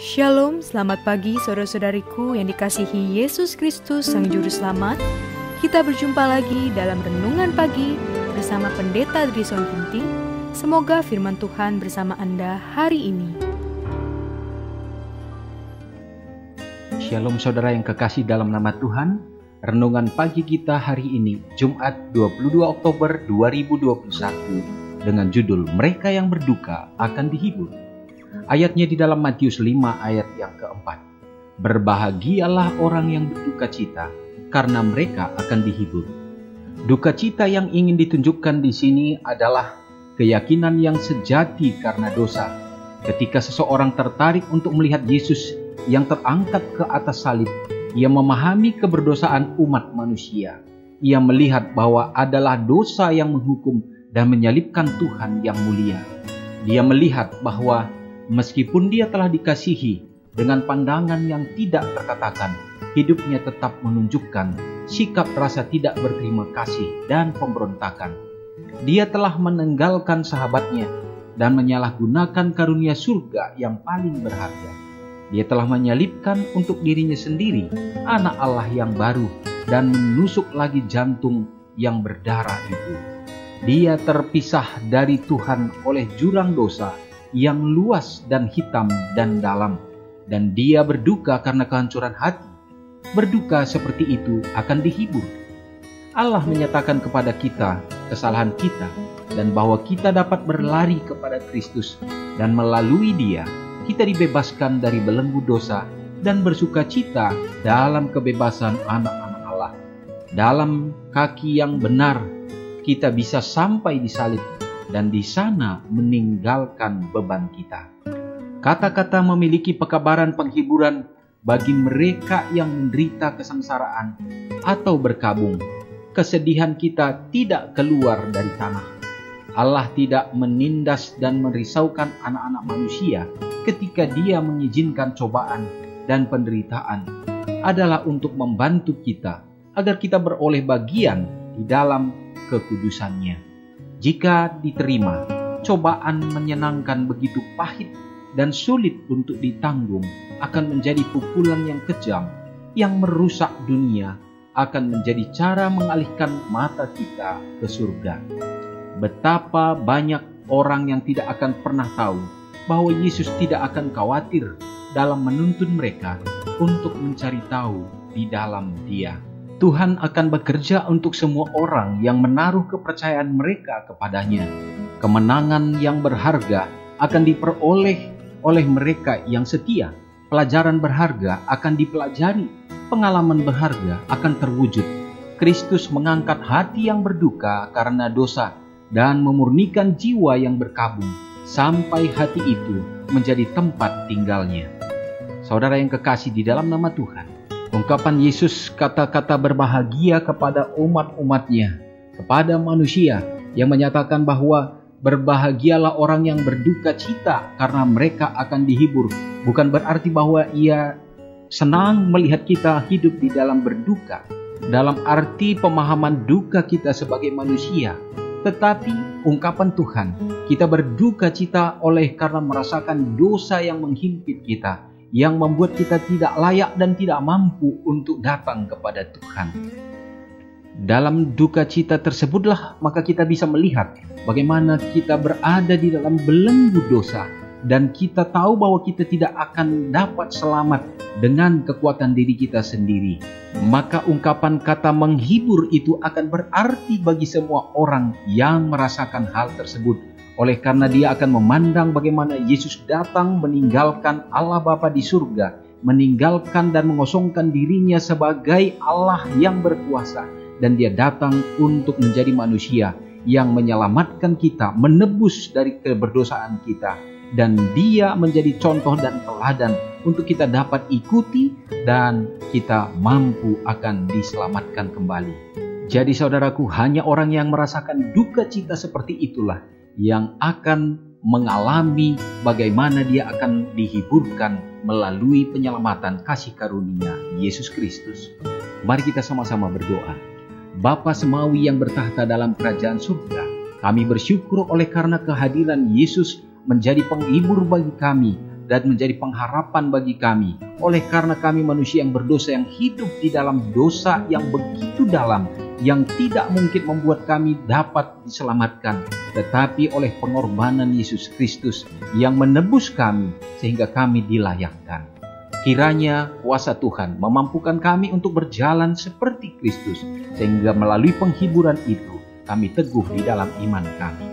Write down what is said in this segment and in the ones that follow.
Shalom, selamat pagi saudara-saudariku yang dikasihi Yesus Kristus Sang Juru Selamat. Kita berjumpa lagi dalam Renungan Pagi bersama Pendeta Drison Ginting. Semoga firman Tuhan bersama Anda hari ini. Shalom saudara yang kekasih dalam nama Tuhan. Renungan pagi kita hari ini, Jumat 22 Oktober 2021, dengan judul Mereka yang Berduka Akan Dihibur. Ayatnya di dalam Matius 5 ayat yang keempat. Berbahagialah orang yang berduka cita, karena mereka akan dihibur. Duka cita yang ingin ditunjukkan di sini adalah keyakinan yang sejati karena dosa. Ketika seseorang tertarik untuk melihat Yesus yang terangkat ke atas salib, ia memahami keberdosaan umat manusia. Ia melihat bahwa adalah dosa yang menghukum dan menyalibkan Tuhan yang mulia. Dia melihat bahwa meskipun dia telah dikasihi dengan pandangan yang tidak terkatakan, hidupnya tetap menunjukkan sikap rasa tidak berterima kasih dan pemberontakan. Dia telah meninggalkan sahabatnya dan menyalahgunakan karunia surga yang paling berharga. Dia telah menyalibkan untuk dirinya sendiri anak Allah yang baru dan menusuk lagi jantung yang berdarah itu. Dia terpisah dari Tuhan oleh jurang dosa yang luas dan hitam dan dalam, dan dia berduka karena kehancuran hati. Berduka seperti itu akan dihibur. Allah menyatakan kepada kita kesalahan kita dan bahwa kita dapat berlari kepada Kristus, dan melalui Dia kita dibebaskan dari belenggu dosa dan bersuka cita dalam kebebasan anak-anak Allah. Dalam kaki yang benar kita bisa sampai di salib dan di sana meninggalkan beban kita. Kata-kata memiliki pekabaran penghiburan bagi mereka yang menderita kesengsaraan atau berkabung. Kesedihan kita tidak keluar dari tanah. Allah tidak menindas dan merisaukan anak-anak manusia ketika Dia mengizinkan cobaan dan penderitaan. Adalah untuk membantu kita agar kita beroleh bagian di dalam kekudusannya. Jika diterima, cobaan menyenangkan begitu pahit dan sulit untuk ditanggung akan menjadi pukulan yang kejam yang merusak dunia, akan menjadi cara mengalihkan mata kita ke surga. Betapa banyak orang yang tidak akan pernah tahu bahwa Yesus tidak akan khawatir dalam menuntun mereka untuk mencari tahu di dalam Dia. Tuhan akan bekerja untuk semua orang yang menaruh kepercayaan mereka kepadanya. Kemenangan yang berharga akan diperoleh oleh mereka yang setia. Pelajaran berharga akan dipelajari. Pengalaman berharga akan terwujud. Kristus mengangkat hati yang berduka karena dosa dan memurnikan jiwa yang berkabung sampai hati itu menjadi tempat tinggalnya. Saudara yang kekasih di dalam nama Tuhan, ungkapan Yesus kata-kata berbahagia kepada umat-umatnya, kepada manusia yang menyatakan bahwa berbahagialah orang yang berduka cita karena mereka akan dihibur. Bukan berarti bahwa Ia senang melihat kita hidup di dalam berduka, dalam arti pemahaman duka kita sebagai manusia. Tetapi ungkapan Tuhan, kita berduka cita oleh karena merasakan dosa yang menghimpit kita, yang membuat kita tidak layak dan tidak mampu untuk datang kepada Tuhan. Dalam duka cita tersebutlah maka kita bisa melihat bagaimana kita berada di dalam belenggu dosa, dan kita tahu bahwa kita tidak akan dapat selamat dengan kekuatan diri kita sendiri. Maka ungkapan kata menghibur itu akan berarti bagi semua orang yang merasakan hal tersebut. Oleh karena dia akan memandang bagaimana Yesus datang meninggalkan Allah Bapa di surga, meninggalkan dan mengosongkan dirinya sebagai Allah yang berkuasa, dan dia datang untuk menjadi manusia yang menyelamatkan kita, menebus dari keberdosaan kita, dan dia menjadi contoh dan teladan untuk kita dapat ikuti dan kita mampu akan diselamatkan kembali. Jadi saudaraku, hanya orang yang merasakan duka cita seperti itulah yang akan mengalami bagaimana dia akan dihiburkan melalui penyelamatan kasih karunia Yesus Kristus. Mari kita sama-sama berdoa. Bapa Semawi yang bertahta dalam kerajaan surga, kami bersyukur oleh karena kehadiran Yesus menjadi penghibur bagi kami dan menjadi pengharapan bagi kami. Oleh karena kami manusia yang berdosa, yang hidup di dalam dosa yang begitu dalam, yang tidak mungkin membuat kami dapat diselamatkan, tetapi oleh pengorbanan Yesus Kristus yang menebus kami sehingga kami dilayakkan. Kiranya kuasa Tuhan memampukan kami untuk berjalan seperti Kristus, sehingga melalui penghiburan itu kami teguh di dalam iman kami.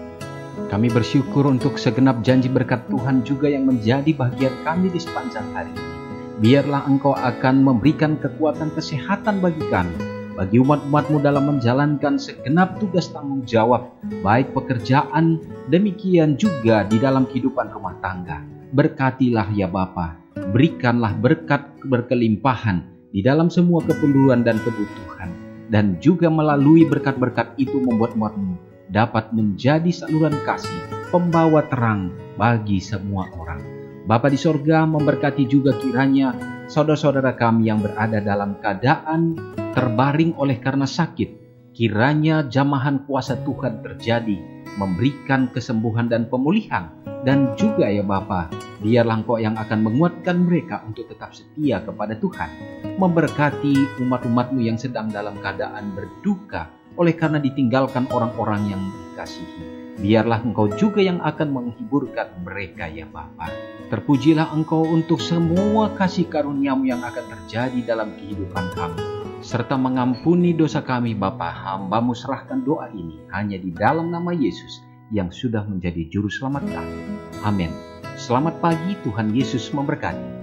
Kami bersyukur untuk segenap janji berkat Tuhan juga yang menjadi bagian kami di sepanjang hari ini. Biarlah Engkau akan memberikan kekuatan kesehatan bagi kami, bagi umat-umat-Mu dalam menjalankan segenap tugas tanggung jawab, baik pekerjaan, demikian juga di dalam kehidupan rumah tangga. Berkatilah ya Bapa, berikanlah berkat berkelimpahan di dalam semua keperluan dan kebutuhan, dan juga melalui berkat-berkat itu membuat umat-Mu dapat menjadi saluran kasih, pembawa terang bagi semua orang. Bapa di sorga, memberkati juga kiranya saudara-saudara kami yang berada dalam keadaan terbaring oleh karena sakit. Kiranya jamahan kuasa Tuhan terjadi, memberikan kesembuhan dan pemulihan. Dan juga ya Bapa, biarlah Engkau yang akan menguatkan mereka untuk tetap setia kepada Tuhan. Memberkati umat-umat-Mu yang sedang dalam keadaan berduka oleh karena ditinggalkan orang-orang yang dikasihi. Biarlah Engkau juga yang akan menghiburkan mereka ya Bapa. Terpujilah Engkau untuk semua kasih karunia-Mu yang akan terjadi dalam kehidupan kami, serta mengampuni dosa kami Bapa. Hamba-Mu serahkan doa ini hanya di dalam nama Yesus yang sudah menjadi juru selamat kami. Amin. Selamat pagi, Tuhan Yesus memberkati.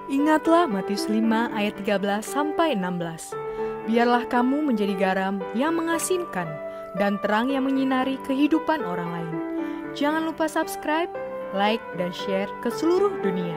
Ingatlah Matius 5 ayat 13-16. Biarlah kamu menjadi garam yang mengasinkan dan terang yang menyinari kehidupan orang lain. Jangan lupa subscribe, like, dan share ke seluruh dunia.